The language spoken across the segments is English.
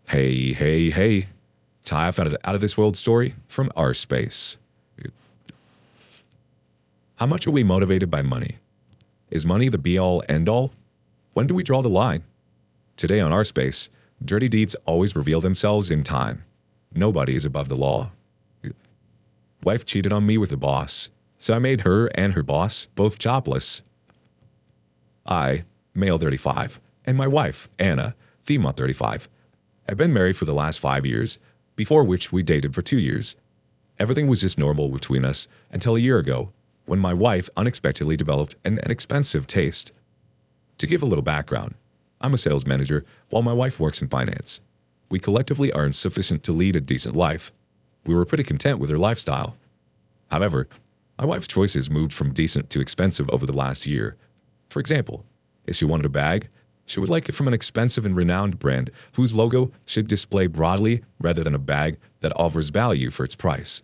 Hey, hey, hey. Typh out of this world story from our space. How much are we motivated by money? Is money the be-all, end-all? When do we draw the line? Today on our space, dirty deeds always reveal themselves in time. Nobody is above the law. Wife cheated on me with the boss, so I made her and her boss both jobless. I, male 35, and my wife, Anna, female 35, have been married for the last 5 years, before which we dated for 2 years. Everything was just normal between us until a year ago, when my wife unexpectedly developed an expensive taste. To give a little background, I'm a sales manager while my wife works in finance. We collectively earn sufficient to lead a decent life. We were pretty content with her lifestyle. However, my wife's choices moved from decent to expensive over the last year. For example, if she wanted a bag, she would like it from an expensive and renowned brand whose logo should display broadly rather than a bag that offers value for its price.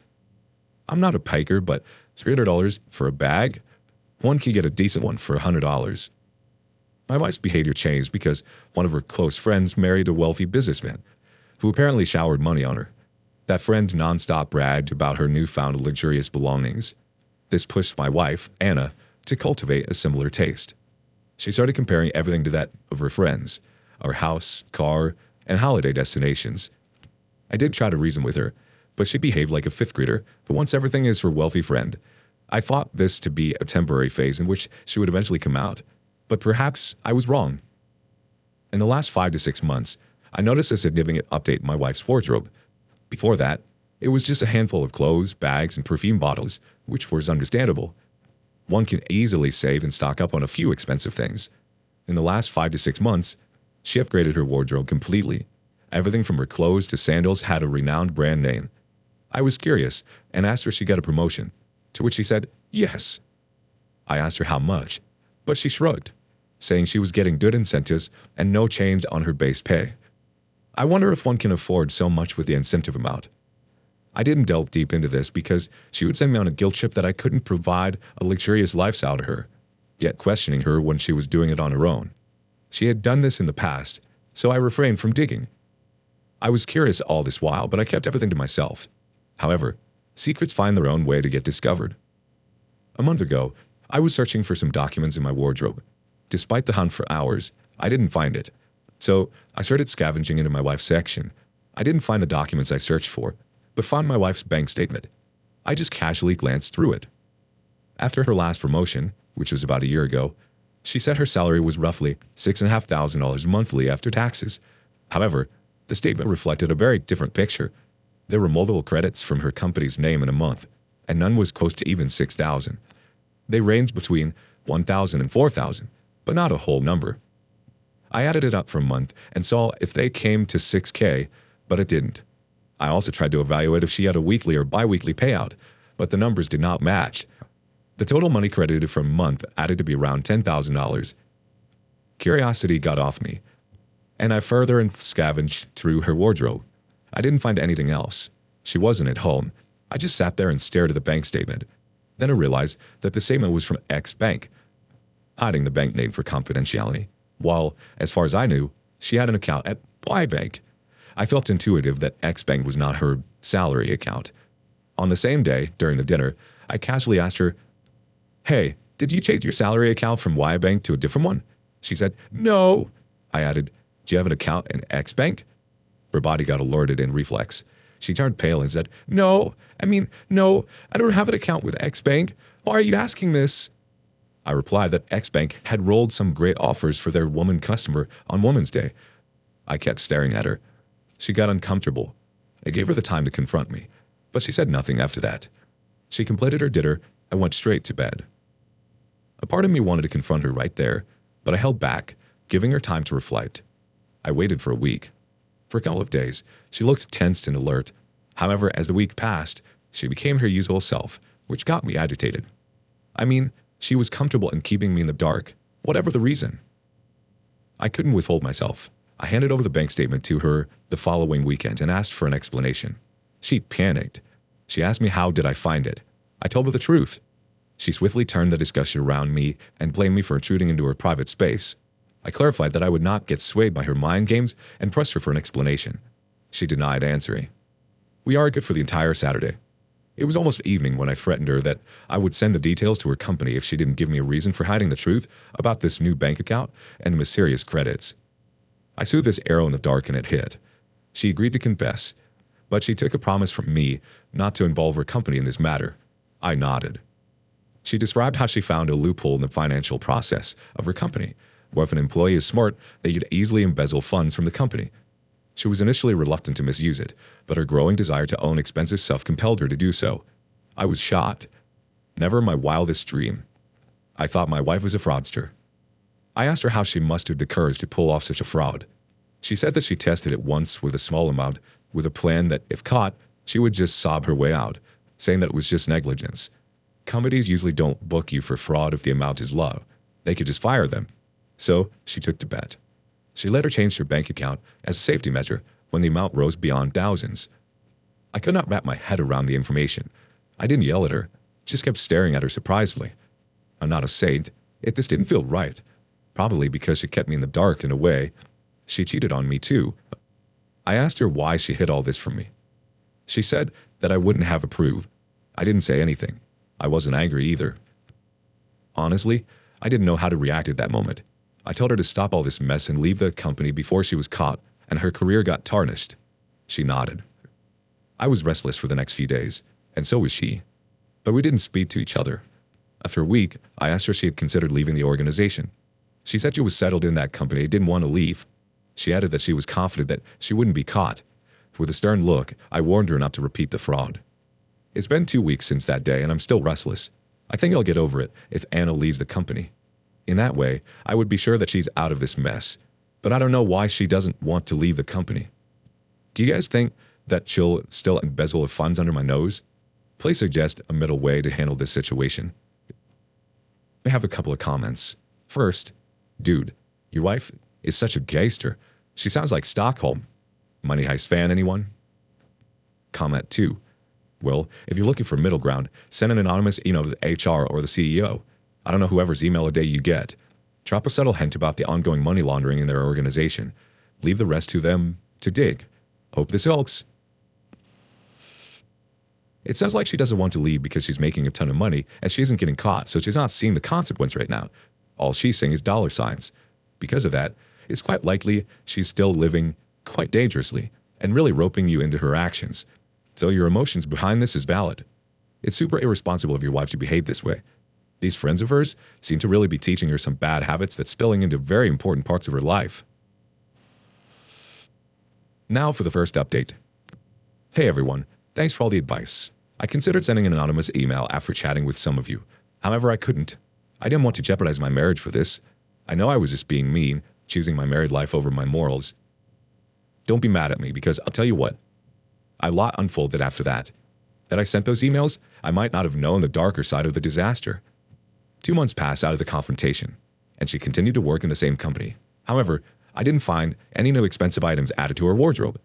I'm not a piker, but $300 for a bag? One can get a decent one for $100. My wife's behavior changed because one of her close friends married a wealthy businessman who apparently showered money on her. That friend nonstop bragged about her newfound luxurious belongings. This pushed my wife, Anna, to cultivate a similar taste. She started comparing everything to that of her friends, our house, car, and holiday destinations. I did try to reason with her, but she behaved like a fifth grader who wants everything as her wealthy friend. I thought this to be a temporary phase in which she would eventually come out, but perhaps I was wrong. In the last 5 to 6 months, I noticed a significant update in my wife's wardrobe. Before that, it was just a handful of clothes, bags, and perfume bottles, which was understandable. One can easily save and stock up on a few expensive things. In the last 5 to 6 months, she upgraded her wardrobe completely. Everything from her clothes to sandals had a renowned brand name. I was curious and asked her if she got a promotion, to which she said, yes. I asked her how much, but she shrugged, saying she was getting good incentives and no change on her base pay. I wonder if one can afford so much with the incentive amount. I didn't delve deep into this because she would send me on a guilt trip that I couldn't provide a luxurious lifestyle to her, yet questioning her when she was doing it on her own. She had done this in the past, so I refrained from digging. I was curious all this while, but I kept everything to myself. However, secrets find their own way to get discovered. A month ago, I was searching for some documents in my wardrobe. Despite the hunt for hours, I didn't find it. So I started scavenging into my wife's section. I didn't find the documents I searched for, but found my wife's bank statement. I just casually glanced through it. After her last promotion, which was about a year ago, she said her salary was roughly $6,500 monthly after taxes. However, the statement reflected a very different picture. There were multiple credits from her company's name in a month, and none was close to even $6,000. They ranged between $1,000 and $4,000, but not a whole number. I added it up for a month and saw if they came to $6K, but it didn't. I also tried to evaluate if she had a weekly or bi-weekly payout, but the numbers did not match. The total money credited for a month added to be around $10,000. Curiosity got off me, and I further scavenged through her wardrobe. I didn't find anything else. She wasn't at home. I just sat there and stared at the bank statement. Then I realized that the statement was from X Bank, hiding the bank name for confidentiality, while, as far as I knew, she had an account at Y Bank. I felt intuitive that X Bank was not her salary account. On the same day, during the dinner, I casually asked her, "Hey, did you change your salary account from Y Bank to a different one?" She said, "No." I added, "Do you have an account in X Bank?" Her body got alerted in reflex. She turned pale and said, No, I don't have an account with X Bank. Why are you asking this?" I replied that X Bank had rolled some great offers for their woman customer on Women's Day. I kept staring at her. She got uncomfortable. I gave her the time to confront me, but she said nothing after that. She completed her dinner and went straight to bed. A part of me wanted to confront her right there, but I held back, giving her time to reflect. I waited for a week. For a couple of days, she looked tensed and alert. However, as the week passed, she became her usual self, which got me agitated. I mean, she was comfortable in keeping me in the dark, whatever the reason. I couldn't withhold myself. I handed over the bank statement to her the following weekend and asked for an explanation. She panicked. She asked me how did I find it. I told her the truth. She swiftly turned the discussion around me and blamed me for intruding into her private space. I clarified that I would not get swayed by her mind games and pressed her for an explanation. She denied answering. We argued for the entire Saturday. It was almost evening when I threatened her that I would send the details to her company if she didn't give me a reason for hiding the truth about this new bank account and the mysterious credits. I threw this arrow in the dark and it hit. She agreed to confess, but she took a promise from me not to involve her company in this matter. I nodded. She described how she found a loophole in the financial process of her company, where if an employee is smart, they could easily embezzle funds from the company. She was initially reluctant to misuse it, but her growing desire to own expensive stuff compelled her to do so. I was shocked. Never in my wildest dream. I thought my wife was a fraudster. I asked her how she mustered the courage to pull off such a fraud. She said that she tested it once with a small amount, with a plan that, if caught, she would just sob her way out, saying that it was just negligence. Companies usually don't book you for fraud if the amount is low. They could just fire them. So she took the bet. She later changed her bank account as a safety measure when the amount rose beyond thousands. I could not wrap my head around the information. I didn't yell at her, just kept staring at her surprisedly. I'm not a saint. It just didn't feel right. Probably because she kept me in the dark in a way. She cheated on me too. I asked her why she hid all this from me. She said that I wouldn't have approved. I didn't say anything. I wasn't angry either. Honestly, I didn't know how to react at that moment. I told her to stop all this mess and leave the company before she was caught and her career got tarnished. She nodded. I was restless for the next few days, and so was she. But we didn't speak to each other. After a week, I asked her if she had considered leaving the organization. She said she was settled in that company and didn't want to leave. She added that she was confident that she wouldn't be caught. With a stern look, I warned her not to repeat the fraud. It's been 2 weeks since that day, and I'm still restless. I think I'll get over it if Anna leaves the company. In that way, I would be sure that she's out of this mess. But I don't know why she doesn't want to leave the company. Do you guys think that she'll still embezzle her funds under my nose? Please suggest a middle way to handle this situation. I have a couple of comments. First, dude, your wife is such a gangster. She sounds like Stockholm. Money Heist fan, anyone? Comment 2. Well, if you're looking for middle ground, send an anonymous email to the HR or the CEO. I don't know whoever's email a day you get. Drop a subtle hint about the ongoing money laundering in their organization. Leave the rest to them to dig. Hope this helps. It sounds like she doesn't want to leave because she's making a ton of money and she isn't getting caught, so she's not seeing the consequence right now. All she's seeing is dollar signs. Because of that, it's quite likely she's still living quite dangerously and really roping you into her actions. So your emotions behind this is valid. It's super irresponsible of your wife to behave this way. These friends of hers seem to really be teaching her some bad habits that's spilling into very important parts of her life. Now for the first update. Hey everyone, thanks for all the advice. I considered sending an anonymous email after chatting with some of you. However, I couldn't. I didn't want to jeopardize my marriage for this. I know I was just being mean, choosing my married life over my morals. Don't be mad at me because I'll tell you what. A lot unfolded after that. That I sent those emails, I might not have known the darker side of the disaster. 2 months passed out of the confrontation, and she continued to work in the same company. However, I didn't find any new expensive items added to her wardrobe.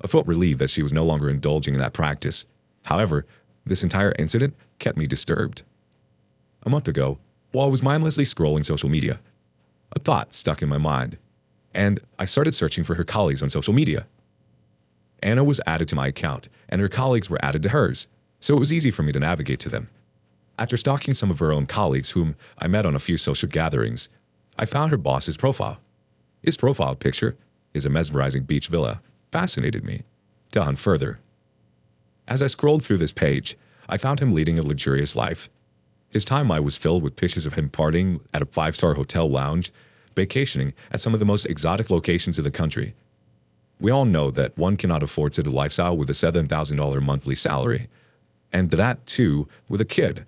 I felt relieved that she was no longer indulging in that practice. However, this entire incident kept me disturbed. A month ago, while I was mindlessly scrolling social media, a thought stuck in my mind, and I started searching for her colleagues on social media. Anna was added to my account, and her colleagues were added to hers, so it was easy for me to navigate to them. After stalking some of her own colleagues whom I met on a few social gatherings, I found her boss's profile. His profile picture is a mesmerizing beach villa, fascinated me to hunt further. As I scrolled through this page, I found him leading a luxurious life. His timeline was filled with pictures of him partying at a 5-star hotel lounge, vacationing at some of the most exotic locations in the country. We all know that one cannot afford such a lifestyle with a $7,000 monthly salary, and that too with a kid.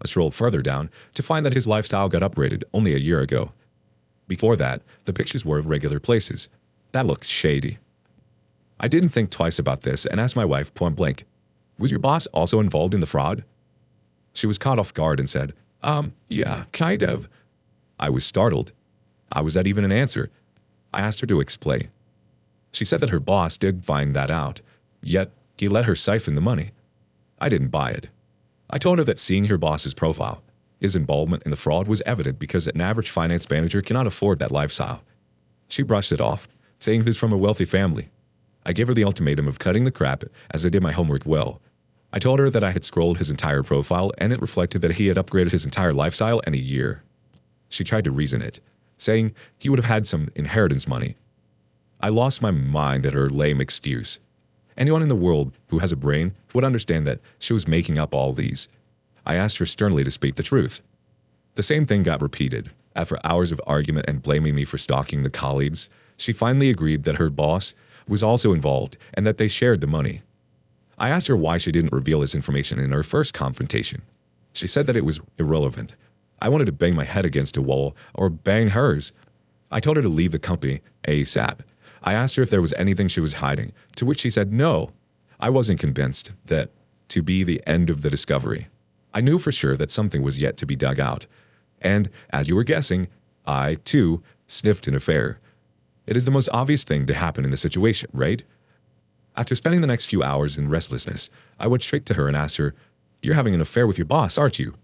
I strolled further down to find that his lifestyle got upgraded only a year ago. Before that, the pictures were of regular places. That looks shady. I didn't think twice about this and asked my wife point blank, "Was your boss also involved in the fraud?" She was caught off guard and said, yeah, kind of." I was startled. How was that even an answer? I asked her to explain. She said that her boss did find that out, yet he let her siphon the money. I didn't buy it. I told her that seeing her boss's profile, his involvement in the fraud was evident because an average finance manager cannot afford that lifestyle. She brushed it off, saying he was from a wealthy family. I gave her the ultimatum of cutting the crap as I did my homework well. I told her that I had scrolled his entire profile and it reflected that he had upgraded his entire lifestyle in a year. She tried to reason it, saying he would have had some inheritance money. I lost my mind at her lame excuse. Anyone in the world who has a brain would understand that she was making up all these. I asked her sternly to speak the truth. The same thing got repeated. After hours of argument and blaming me for stalking the colleagues, she finally agreed that her boss was also involved and that they shared the money. I asked her why she didn't reveal this information in her first confrontation. She said that it was irrelevant. I wanted to bang my head against a wall or bang hers. I told her to leave the company ASAP. I asked her if there was anything she was hiding, to which she said no. I wasn't convinced that to be the end of the discovery. I knew for sure that something was yet to be dug out. And, as you were guessing, I, too, sniffed an affair. It is the most obvious thing to happen in this situation, right? After spending the next few hours in restlessness, I went straight to her and asked her, "You're having an affair with your boss, aren't you?"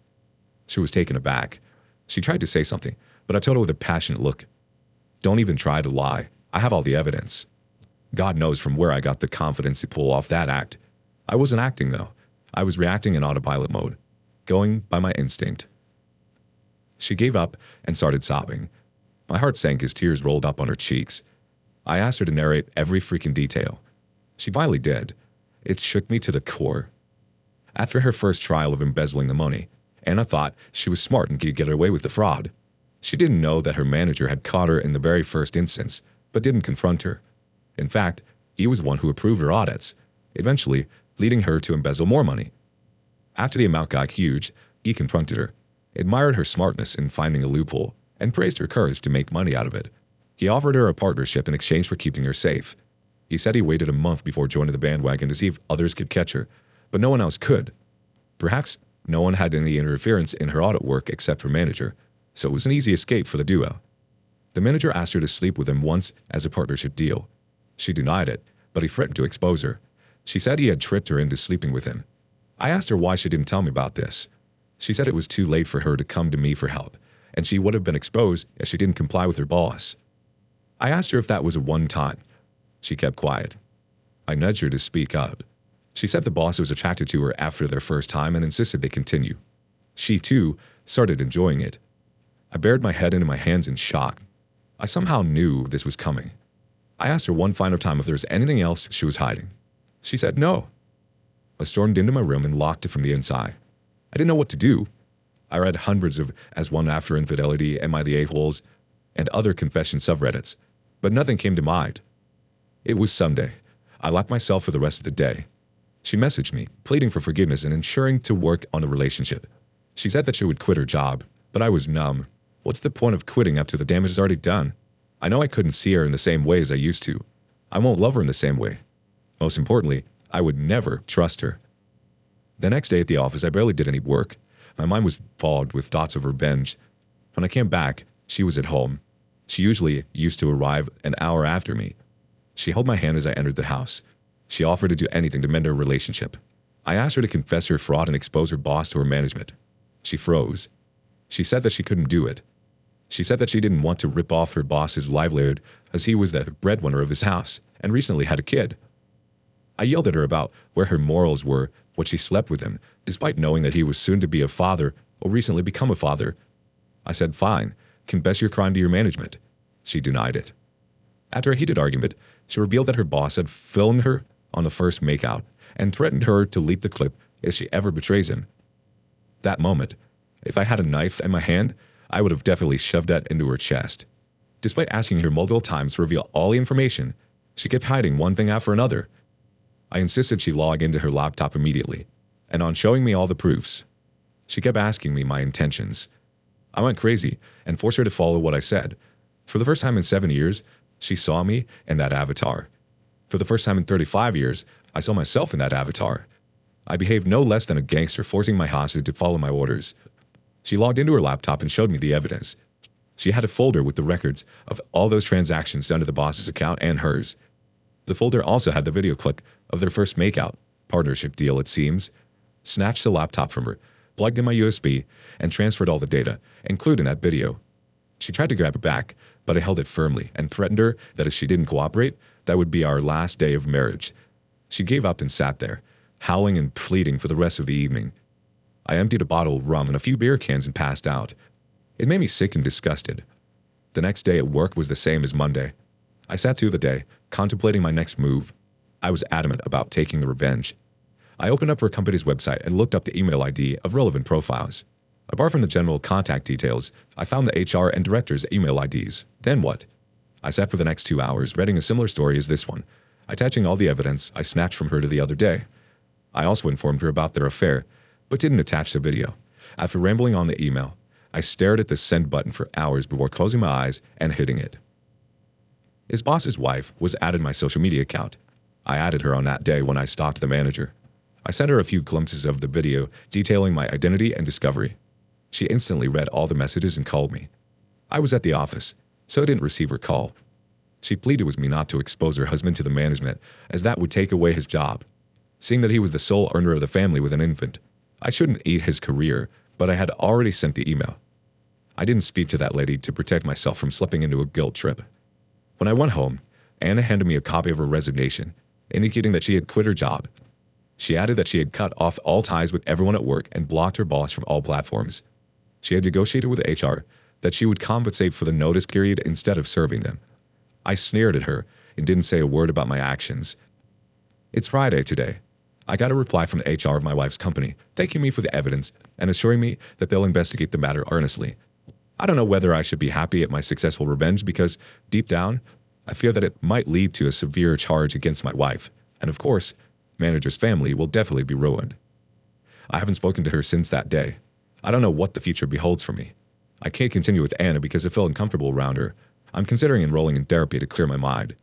She was taken aback. She tried to say something, but I told her with a passionate look, "Don't even try to lie. I have all the evidence." God knows from where I got the confidence to pull off that act. I wasn't acting, though. I was reacting in autopilot mode, going by my instinct. She gave up and started sobbing. My heart sank as tears rolled up on her cheeks. I asked her to narrate every freaking detail. She finally did. It shook me to the core. After her first trial of embezzling the money, Anna thought she was smart and could get away with the fraud. She didn't know that her manager had caught her in the very first instance, but didn't confront her. In fact, he was the one who approved her audits, eventually leading her to embezzle more money. After the amount got huge, he confronted her, admired her smartness in finding a loophole, and praised her courage to make money out of it. He offered her a partnership in exchange for keeping her safe. He said he waited a month before joining the bandwagon to see if others could catch her, but no one else could. Perhaps no one had any interference in her audit work except her manager, so it was an easy escape for the duo. The manager asked her to sleep with him once as a partnership deal. She denied it, but he threatened to expose her. She said he had tricked her into sleeping with him. I asked her why she didn't tell me about this. She said it was too late for her to come to me for help, and she would have been exposed if she didn't comply with her boss. I asked her if that was a one-time. She kept quiet. I nudged her to speak up. She said the boss was attracted to her after their first time and insisted they continue. She, too, started enjoying it. I buried my head into my hands in shock. I somehow knew this was coming. I asked her one final time if there was anything else she was hiding. She said no. I stormed into my room and locked it from the inside. I didn't know what to do. I read hundreds of As One After Infidelity, Am I the A-Holes, and other confession subreddits, but nothing came to mind. It was Sunday. I locked myself for the rest of the day. She messaged me, pleading for forgiveness and ensuring to work on the relationship. She said that she would quit her job, but I was numb. What's the point of quitting after the damage is already done? I know I couldn't see her in the same way as I used to. I won't love her in the same way. Most importantly, I would never trust her. The next day at the office, I barely did any work. My mind was fogged with thoughts of revenge. When I came back, she was at home. She usually used to arrive an hour after me. She held my hand as I entered the house. She offered to do anything to mend our relationship. I asked her to confess her fraud and expose her boss to her management. She froze. She said that she couldn't do it. She said that she didn't want to rip off her boss's livelihood as he was the breadwinner of his house and recently had a kid. I yelled at her about where her morals were when she slept with him, despite knowing that he was soon to be a father or recently become a father. I said, "Fine, confess your crime to your management." She denied it. After a heated argument, she revealed that her boss had filmed her on the first makeout and threatened her to leak the clip if she ever betrays him. That moment, if I had a knife in my hand, I would have definitely shoved that into her chest. Despite asking her multiple times to reveal all the information, she kept hiding one thing after another. I insisted she log into her laptop immediately, and on showing me all the proofs, she kept asking me my intentions. I went crazy and forced her to follow what I said. For the first time in 7 years, she saw me in that avatar. For the first time in 35 years, I saw myself in that avatar. I behaved no less than a gangster, forcing my hostage to follow my orders. She logged into her laptop and showed me the evidence. She had a folder with the records of all those transactions done to the boss's account and hers. The folder also had the video clip of their first makeout, partnership deal it seems. Snatched the laptop from her, plugged in my USB, and transferred all the data, including that video. She tried to grab it back, but I held it firmly and threatened her that if she didn't cooperate, that would be our last day of marriage. She gave up and sat there, howling and pleading for the rest of the evening. I emptied a bottle of rum and a few beer cans and passed out. It made me sick and disgusted. The next day at work was the same as Monday. I sat through the day, contemplating my next move. I was adamant about taking the revenge. I opened up her company's website and looked up the email ID of relevant profiles. Apart from the general contact details, I found the HR and director's email IDs. Then what? I sat for the next 2 hours, reading a similar story as this one, attaching all the evidence I snatched from her to the other day. I also informed her about their affair, but didn't attach the video. After rambling on the email, I stared at the send button for hours before closing my eyes and hitting it. His boss's wife was added my social media account. I added her on that day when I stalked the manager. I sent her a few glimpses of the video detailing my identity and discovery. She instantly read all the messages and called me. I was at the office, so I didn't receive her call. She pleaded with me not to expose her husband to the management, as that would take away his job. Seeing that he was the sole earner of the family with an infant, I shouldn't eat his career, but I had already sent the email. I didn't speak to that lady to protect myself from slipping into a guilt trip. When I went home, Anna handed me a copy of her resignation, indicating that she had quit her job. She added that she had cut off all ties with everyone at work and blocked her boss from all platforms. She had negotiated with HR that she would compensate for the notice period instead of serving them. I sneered at her and didn't say a word about my actions. It's Friday today. I got a reply from the HR of my wife's company, thanking me for the evidence and assuring me that they'll investigate the matter earnestly. I don't know whether I should be happy at my successful revenge because, deep down, I fear that it might lead to a severe charge against my wife, and of course, manager's family will definitely be ruined. I haven't spoken to her since that day. I don't know what the future beholds for me. I can't continue with Anna because I feel uncomfortable around her. I'm considering enrolling in therapy to clear my mind.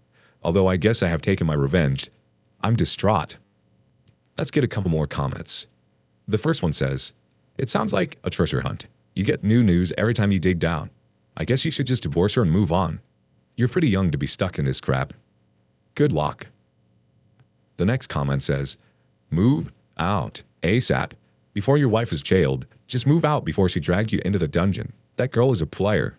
Although I guess I have taken my revenge, I'm distraught. Let's get a couple more comments. The first one says, "It sounds like a treasure hunt. You get new news every time you dig down. I guess you should just divorce her and move on. You're pretty young to be stuck in this crap. Good luck." The next comment says, "Move out ASAP. Before your wife is jailed, just move out before she dragged you into the dungeon. That girl is a player."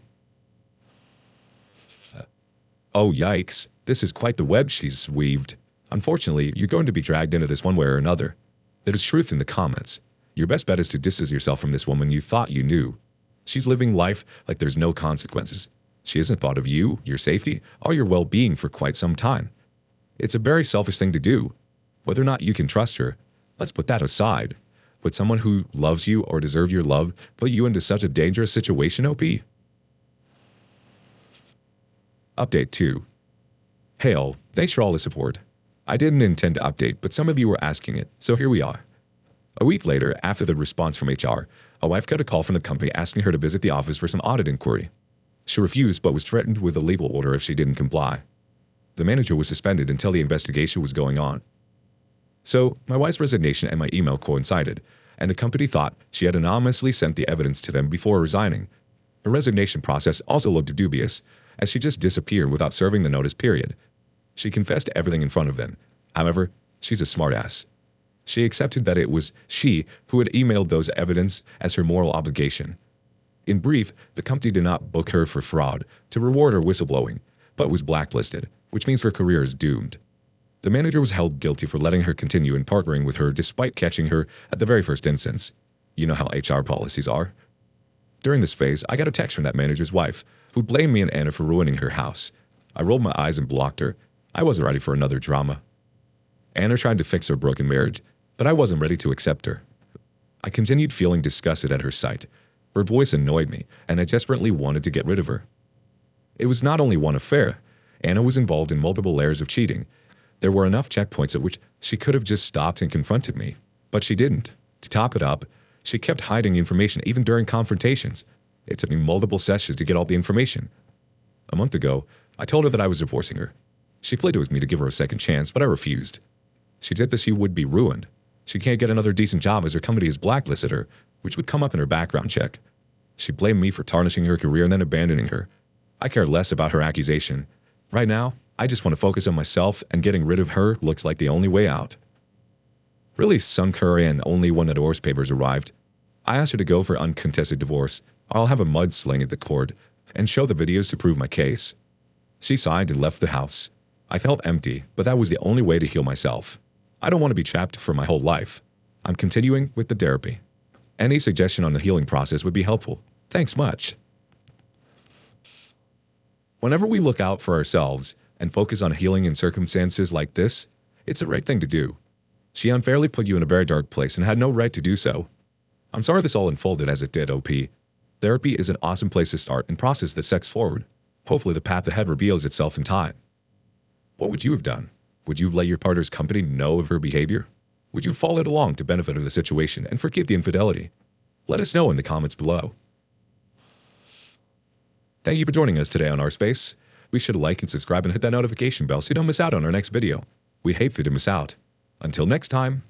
Oh yikes, this is quite the web she's weaved. Unfortunately, you're going to be dragged into this one way or another. There is truth in the comments. Your best bet is to distance yourself from this woman you thought you knew. She's living life like there's no consequences. She hasn't thought of you, your safety, or your well-being for quite some time. It's a very selfish thing to do. Whether or not you can trust her, let's put that aside. Would someone who loves you or deserve your love put you into such a dangerous situation, OP? Update 2. Hey all, thanks for all the support. I didn't intend to update, but some of you were asking it, so here we are. A week later, after the response from HR, a wife got a call from the company asking her to visit the office for some audit inquiry. She refused but was threatened with a legal order if she didn't comply. The manager was suspended until the investigation was going on. So, my wife's resignation and my email coincided, and the company thought she had anonymously sent the evidence to them before resigning. Her resignation process also looked dubious, as she just disappeared without serving the notice period. She confessed to everything in front of them. However, she's a smartass. She accepted that it was she who had emailed those evidence as her moral obligation. In brief, the company did not book her for fraud to reward her whistleblowing, but was blacklisted, which means her career is doomed. The manager was held guilty for letting her continue in partnering with her despite catching her at the very first instance. You know how HR policies are. During this phase, I got a text from that manager's wife, who blamed me and Anna for ruining her house. I rolled my eyes and blocked her. I wasn't ready for another drama. Anna tried to fix her broken marriage, but I wasn't ready to accept her. I continued feeling disgusted at her sight. Her voice annoyed me, and I desperately wanted to get rid of her. It was not only one affair. Anna was involved in multiple layers of cheating. There were enough checkpoints at which she could have just stopped and confronted me, but she didn't. To top it up, she kept hiding information even during confrontations. It took me multiple sessions to get all the information. A month ago, I told her that I was divorcing her. She pleaded with me to give her a second chance, but I refused. She said that she would be ruined. She can't get another decent job as her company has blacklisted her, which would come up in her background check. She blamed me for tarnishing her career and then abandoning her. I care less about her accusation. Right now, I just want to focus on myself, and getting rid of her looks like the only way out. Really sunk her in only when the divorce papers arrived. I asked her to go for uncontested divorce, or I'll have a mudsling at the court. and show the videos to prove my case. She sighed and left the house. I felt empty, but that was the only way to heal myself. I don't want to be trapped for my whole life. I'm continuing with the therapy. Any suggestion on the healing process would be helpful. Thanks much. Whenever we look out for ourselves and focus on healing in circumstances like this, it's the right thing to do. She unfairly put you in a very dark place and had no right to do so. I'm sorry this all unfolded as it did, OP. Therapy is an awesome place to start and process the sex forward. Hopefully the path ahead reveals itself in time. What would you have done? Would you let your partner's company know of her behavior? Would you follow it along to benefit of the situation and forgive the infidelity? Let us know in the comments below. Thank you for joining us today on Our Space. Be sure to like and subscribe and hit that notification bell so you don't miss out on our next video. We hate for you to miss out. Until next time.